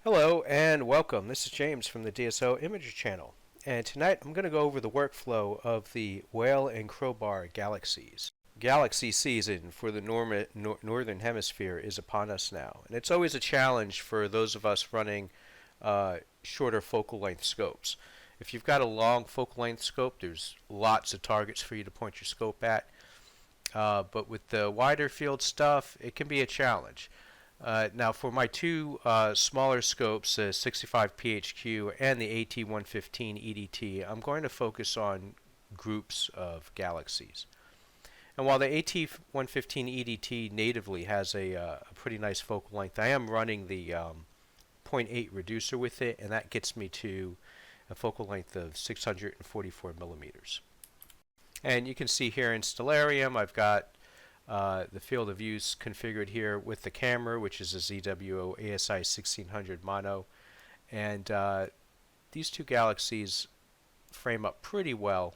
Hello and welcome. This is James from the DSO Imager channel. And tonight I'm going to go over the workflow of the Whale and Crowbar galaxies. Galaxy season for the Northern Hemisphere is upon us now. And it's always a challenge for those of us running shorter focal length scopes. If you've got a long focal length scope, there's lots of targets for you to point your scope at. But with the wider field stuff, it can be a challenge. Now for my two smaller scopes, the 65 PHQ and the AT115 EDT, I'm going to focus on groups of galaxies. And while the AT115 EDT natively has a pretty nice focal length, I am running the 0.8 reducer with it, and that gets me to a focal length of 644 millimeters. And you can see here in Stellarium, I've got the field of use configured here with the camera, which is a ZWO ASI 1600 mono. And these two galaxies frame up pretty well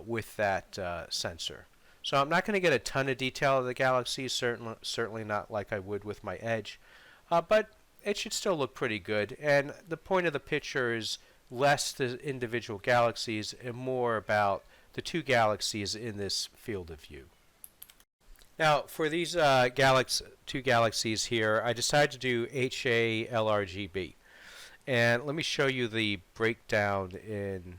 with that sensor. So I'm not going to get a ton of detail of the galaxies, certainly not like I would with my Edge, but it should still look pretty good. And the point of the picture is less the individual galaxies and more about the two galaxies in this field of view. Now, for these two galaxies here, I decided to do HaLRGB. And let me show you the breakdown in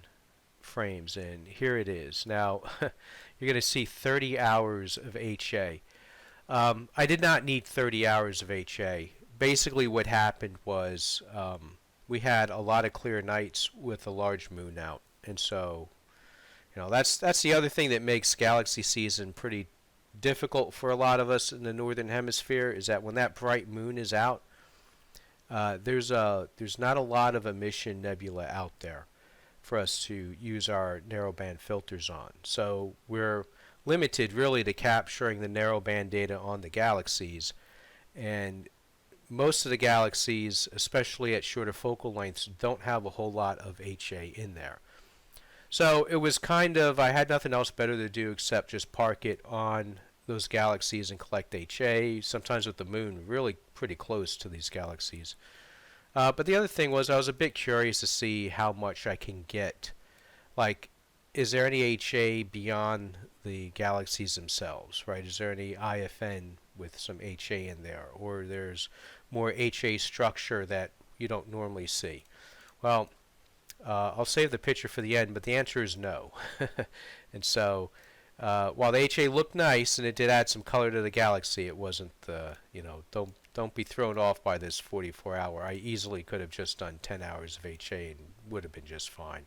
frames. And here it is. Now, you're going to see 30 hours of HA. I did not need 30 hours of HA. Basically, what happened was we had a lot of clear nights with a large moon out. And so, you know, that's the other thing that makes galaxy season pretty difficult for a lot of us in the Northern Hemisphere, is that when that bright moon is out, there's not a lot of emission nebula out there for us to use our narrowband filters on. So we're limited really to capturing the narrowband data on the galaxies, and most of the galaxies, especially at shorter focal lengths, don't have a whole lot of HA in there. So it was kind of, I had nothing else better to do except just park it on those galaxies and collect HA, sometimes with the moon really pretty close to these galaxies. But the other thing was I was a bit curious to see how much I can get. Like, is there any HA beyond the galaxies themselves, right? Is there any IFN with some HA in there? Or there's more HA structure that you don't normally see? Well, I'll save the picture for the end, but the answer is no. And so, while the HA looked nice and it did add some color to the galaxy, it wasn't the, you know, don't be thrown off by this 44 hour. I easily could have just done 10 hours of HA and would have been just fine.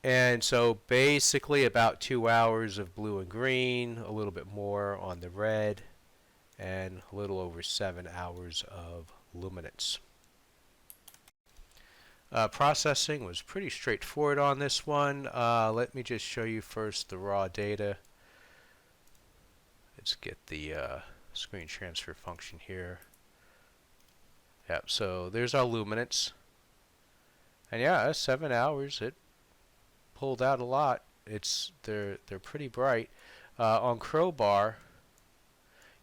And so basically about 2 hours of blue and green, a little bit more on the red, and a little over 7 hours of luminance. Processing was pretty straightforward on this one. Let me just show you first the raw data. Let's get the screen transfer function here. Yep, so there's our luminance. And yeah, 7 hours. It pulled out a lot. They're pretty bright. On Crowbar,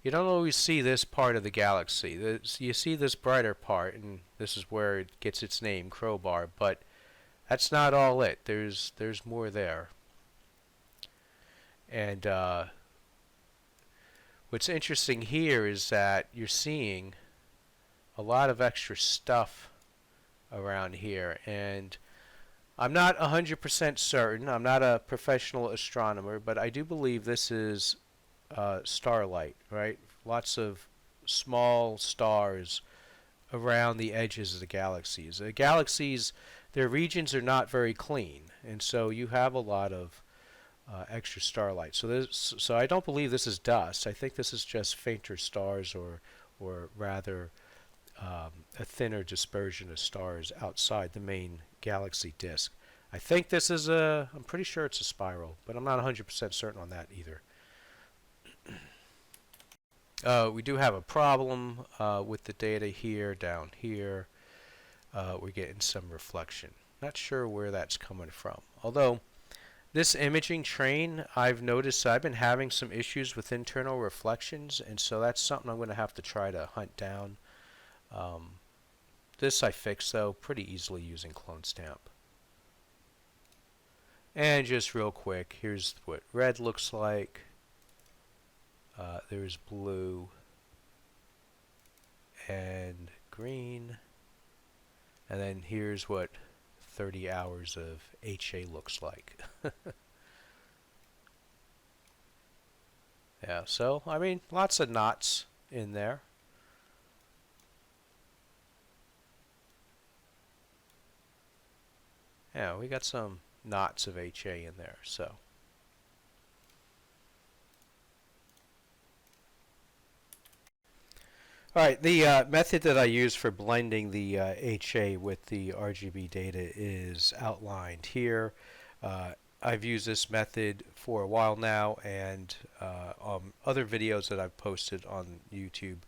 you don't always see this part of the galaxy. You see this brighter part, and this is where it gets its name, Crowbar, but that's not all it. There's more there. And what's interesting here is that you're seeing a lot of extra stuff around here, and I'm not 100% certain. I'm not a professional astronomer, but I do believe this is starlight, right? Lots of small stars around the edges of the galaxies. The galaxies, their regions are not very clean, and so you have a lot of extra starlight. So I don't believe this is dust. I think this is just fainter stars, or rather a thinner dispersion of stars outside the main galaxy disk. I think this is I'm pretty sure it's a spiral, but I'm not 100% certain on that either. We do have a problem with the data here, down here. We're getting some reflection. Not sure where that's coming from. Although, this imaging train, I've noticed I've been having some issues with internal reflections, and so that's something I'm going to have to try to hunt down. This I fixed though pretty easily using clone stamp. And just real quick, here's what red looks like. There's blue and green. And then here's what 30 hours of HA looks like. Yeah, so, I mean, lots of knots in there. Yeah, we got some knots of HA in there, so. Alright, the method that I use for blending the HA with the RGB data is outlined here. I've used this method for a while now, and other videos that I've posted on YouTube,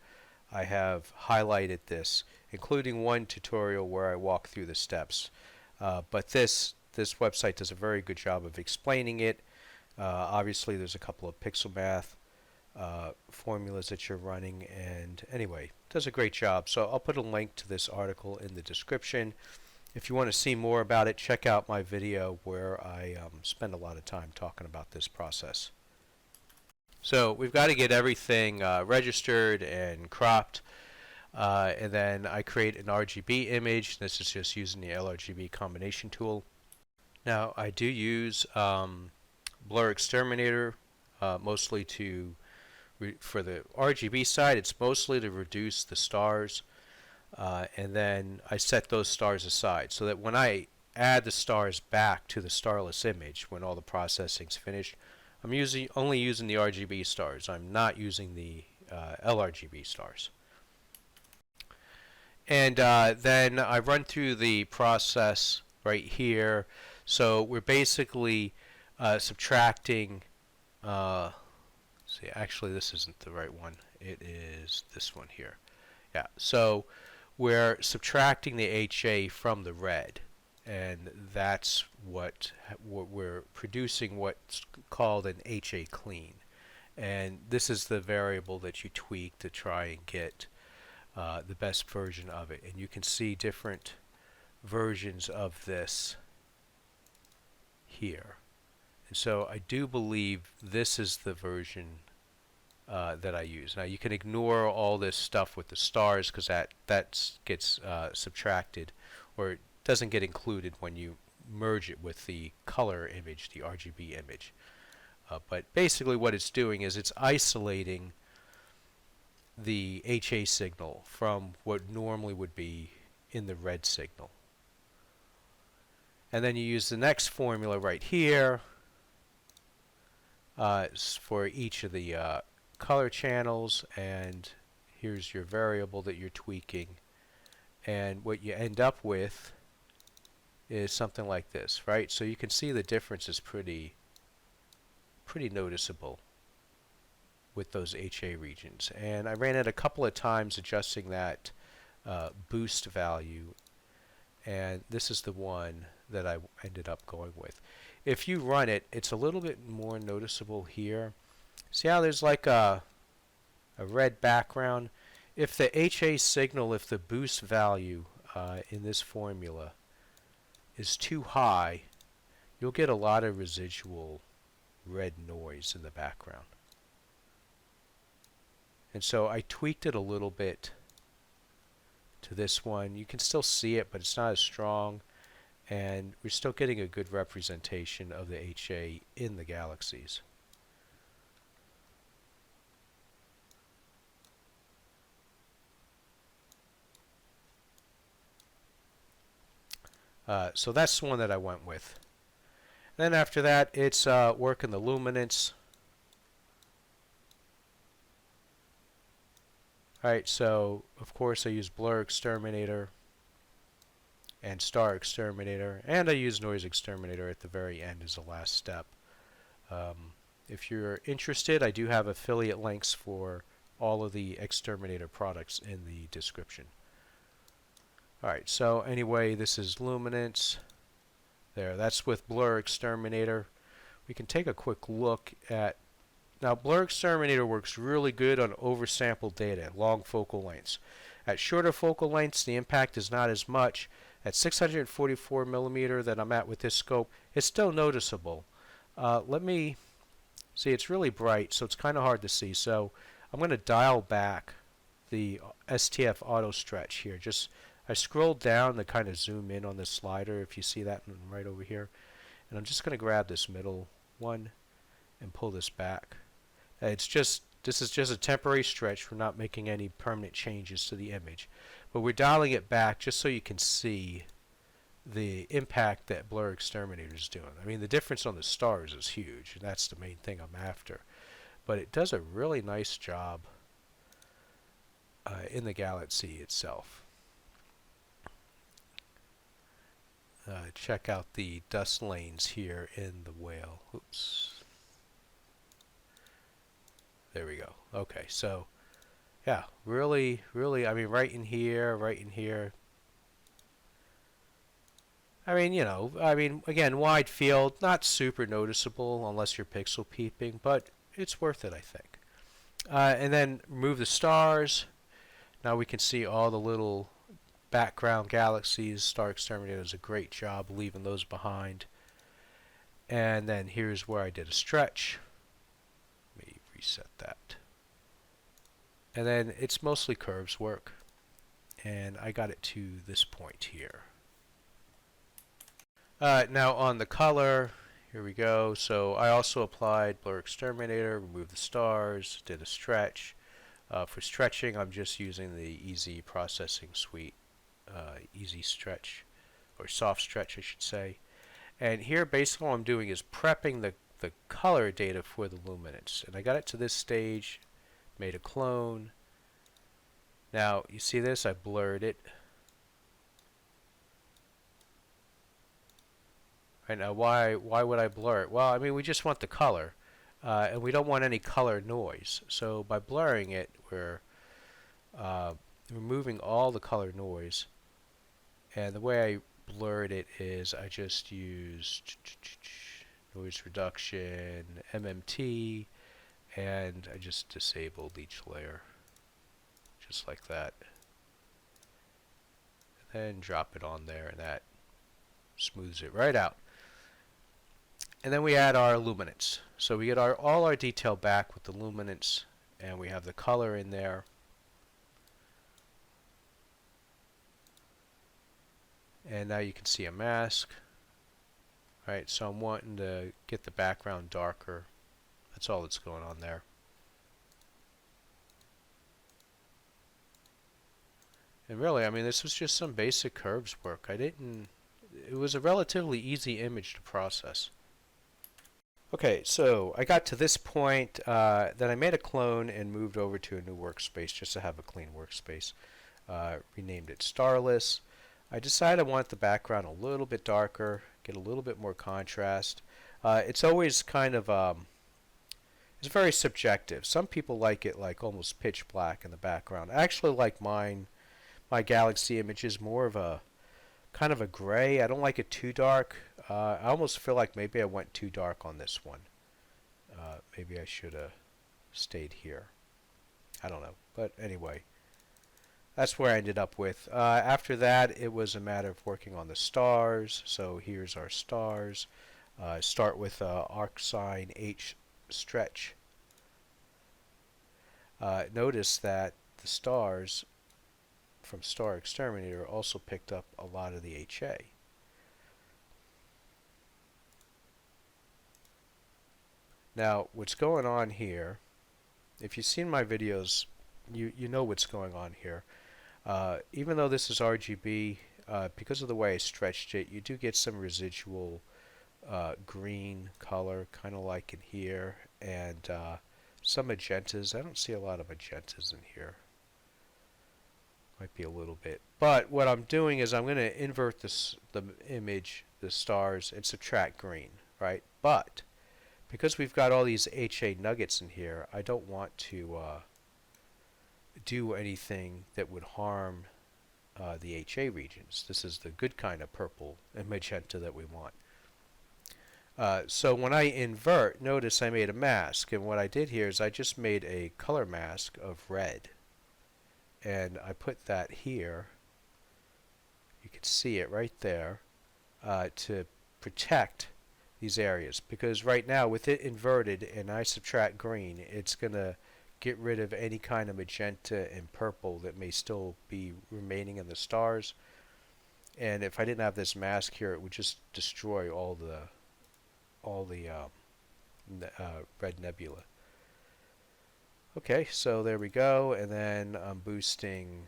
I have highlighted this, including one tutorial where I walk through the steps. But this website does a very good job of explaining it. Obviously, there's a couple of pixel math formulas that you're running, and anyway, does a great job. So I'll put a link to this article in the description. If you want to see more about it, check out my video where I spend a lot of time talking about this process. So we've got to get everything registered and cropped, and then I create an RGB image. This is just using the LRGB combination tool. Now I do use Blur Exterminator mostly for the RGB side. It's mostly to reduce the stars. And then I set those stars aside so that when I add the stars back to the starless image, when all the processing's finished, I'm only using the RGB stars. I'm not using the LRGB stars. And then I run through the process right here. So we're basically subtracting. See, actually, this isn't the right one. It is this one here. Yeah. So we're subtracting the HA from the red, and that's what we're producing, what's called an HA clean. And this is the variable that you tweak to try and get the best version of it. And you can see different versions of this here. And so I do believe this is the version that I use. Now you can ignore all this stuff with the stars because that gets subtracted, or it doesn't get included when you merge it with the color image, the RGB image. But basically what it's doing is it's isolating the HA signal from what normally would be in the red signal. And then you use the next formula right here for each of the color channels, and here's your variable that you're tweaking, and what you end up with is something like this, right? So you can see the difference is pretty noticeable with those HA regions. And I ran it a couple of times adjusting that boost value, and this is the one that I ended up going with. If you run it, it's a little bit more noticeable here. See how there's like a red background? If the HA signal, if the boost value in this formula is too high, you'll get a lot of residual red noise in the background. And so I tweaked it a little bit to this one. You can still see it, but it's not as strong, and we're still getting a good representation of the HA in the galaxies. So that's the one that I went with. Then after that, it's working the luminance. Alright, so of course I use Blur Exterminator and Star Exterminator, and I use Noise Exterminator at the very end as the last step. If you're interested, I do have affiliate links for all of the Exterminator products in the description. Alright, so anyway, this is luminance. There, that's with Blur Exterminator. We can take a quick look at... Now, Blur Exterminator works really good on oversampled data, long focal lengths. At shorter focal lengths, the impact is not as much. At 644 millimeter that I'm at with this scope, it's still noticeable. Let me see, it's really bright, so it's kind of hard to see. So I'm going to dial back the STF auto stretch here. I scrolled down to kind of zoom in on this slider, if you see that right over here. And I'm just going to grab this middle one and pull this back. This is just a temporary stretch. We're not making any permanent changes to the image. But we're dialing it back just so you can see the impact that Blur Exterminator is doing. I mean, the difference on the stars is huge, and that's the main thing I'm after. But it does a really nice job in the galaxy itself. Check out the dust lanes here in the whale. Oops. There we go. Okay, so yeah, really, I mean, right in here. I mean, again, wide field, not super noticeable unless you're pixel peeping, but it's worth it, I think. And then remove the stars. Now we can see all the little background galaxies. Star Exterminator does a great job leaving those behind. And then here's where I did a stretch. Let me reset that. And then it's mostly curves work. And I got it to this point here. Now on the color, here we go. So I also applied Blur Exterminator, removed the stars, did a stretch. For stretching, I'm just using the Easy Processing Suite, Easy Stretch, or Soft Stretch, I should say. And here, basically, all I'm doing is prepping the color data for the luminance. And I got it to this stage, made a clone. Now, you see this? I blurred it. Right now, why would I blur it? Well, I mean, we just want the color. And we don't want any color noise. So by blurring it, we're removing all the color noise. And the way I blurred it is I just used noise reduction, MMT, and I just disabled each layer. Just like that. And then drop it on there, and that smooths it right out. And then we add our luminance. So we get all our detail back with the luminance, and we have the color in there. And now you can see a mask. Right, so I'm wanting to get the background darker. That's all that's going on there. And really, I mean, this was just some basic curves work. It was a relatively easy image to process. Okay, so I got to this point, then I made a clone and moved over to a new workspace just to have a clean workspace. Renamed it Starless. I decided I want the background a little bit darker, get a little bit more contrast. It's always kind of, it's very subjective. Some people like it like almost pitch black in the background. I actually like my galaxy image is more of a kind of a gray. I don't like it too dark. I almost feel like maybe I went too dark on this one. Maybe I should have stayed here. I don't know. But anyway, that's where I ended up with. After that, it was a matter of working on the stars. So here's our stars. Start with arc sine H stretch. Notice that the stars from Star Exterminator also picked up a lot of the HA. Now, what's going on here, if you've seen my videos, you know what's going on here. Even though this is RGB, because of the way I stretched it, you do get some residual green color, kind of like in here, and some magentas. I don't see a lot of magentas in here. Might be a little bit. But what I'm doing is I'm going to invert the image, the stars, and subtract green, right? But because we've got all these HA nuggets in here, I don't want to do anything that would harm the HA regions. This is the good kind of purple and magenta that we want. So when I invert, notice I made a mask, and what I did here is I just made a color mask of red. and I put that here. You can see it right there to protect these areas, because right now with it inverted and I subtract green, it's going to get rid of any kind of magenta and purple that may still be remaining in the stars. And if I didn't have this mask here, it would just destroy all the red nebula. Okay, so there we go, and then I'm boosting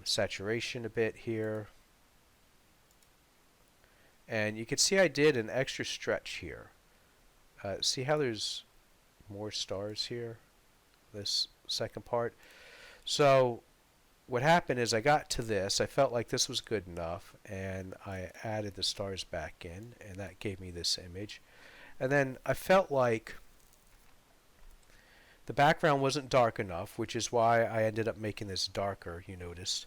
saturation a bit here. And you can see I did an extra stretch here. See how there's more stars here? This second part. So what happened is I got to this, I felt like this was good enough, and I added the stars back in, and that gave me this image. And then I felt like the background wasn't dark enough, which is why I ended up making this darker, you noticed.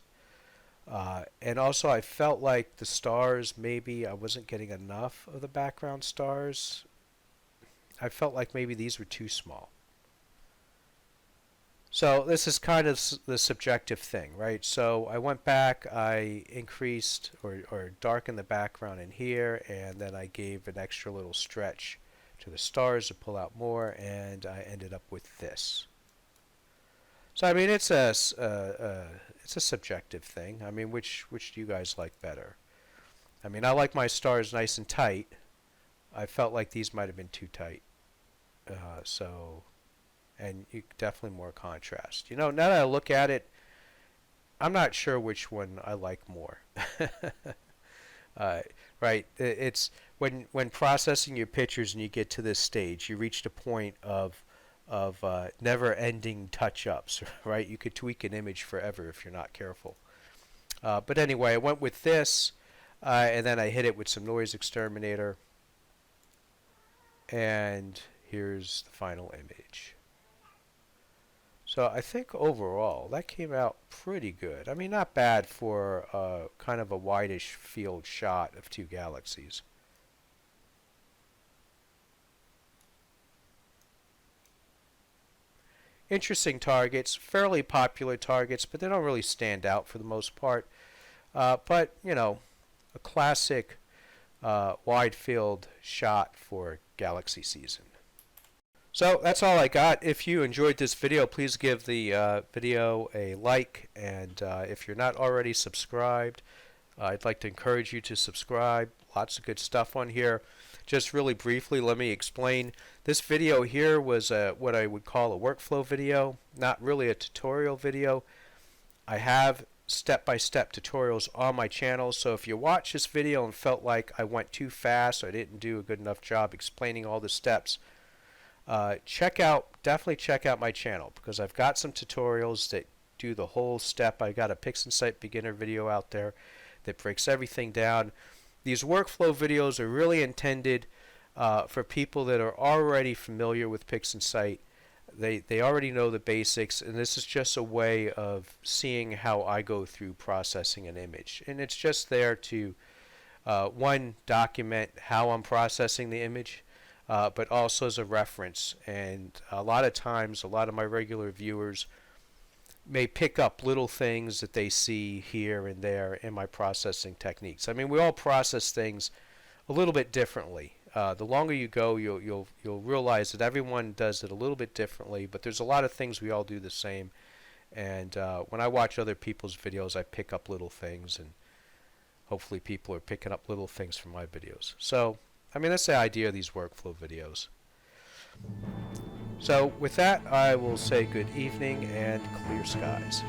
And also I felt like the stars, maybe I wasn't getting enough of the background stars. I felt like maybe these were too small. So this is kind of the subjective thing, right? So I went back, I increased or darkened the background in here, and then I gave an extra little stretch to the stars to pull out more, and I ended up with this. So I mean, it's a subjective thing. I mean, which do you guys like better? I mean, I like my stars nice and tight. I felt like these might have been too tight. And you definitely more contrast. You know, now that I look at it, I'm not sure which one I like more. Right? It's when processing your pictures and you get to this stage, you reach the point of never-ending touch-ups. Right? You could tweak an image forever if you're not careful. But anyway, I went with this, and then I hit it with some noise exterminator, and here's the final image. So I think overall that came out pretty good. I mean, not bad for kind of a wide-ish field shot of two galaxies. Interesting targets, fairly popular targets, but they don't really stand out for the most part. But, you know, a classic wide field shot for galaxy season. So that's all I got. If you enjoyed this video, please give the video a like, and if you're not already subscribed, I'd like to encourage you to subscribe. Lots of good stuff on here. Just really briefly, let me explain. This video here was what I would call a workflow video, not really a tutorial video. I have step-by-step tutorials on my channel, so if you watch this video and felt like I went too fast or I didn't do a good enough job explaining all the steps, definitely check out my channel, because I've got some tutorials that do the whole step. I got a PixInsight beginner video out there that breaks everything down. These workflow videos are really intended for people that are already familiar with PixInsight. They already know the basics, and this is just a way of seeing how I go through processing an image. And it's just there to, one, document how I'm processing the image, but also as a reference. And a lot of times, a lot of my regular viewers may pick up little things that they see here and there in my processing techniques. I mean, we all process things a little bit differently. The longer you go, you'll realize that everyone does it a little bit differently, but there's a lot of things we all do the same. And when I watch other people's videos, I pick up little things, and hopefully people are picking up little things from my videos. So, I mean, that's the idea of these workflow videos. So with that, I will say good evening and clear skies.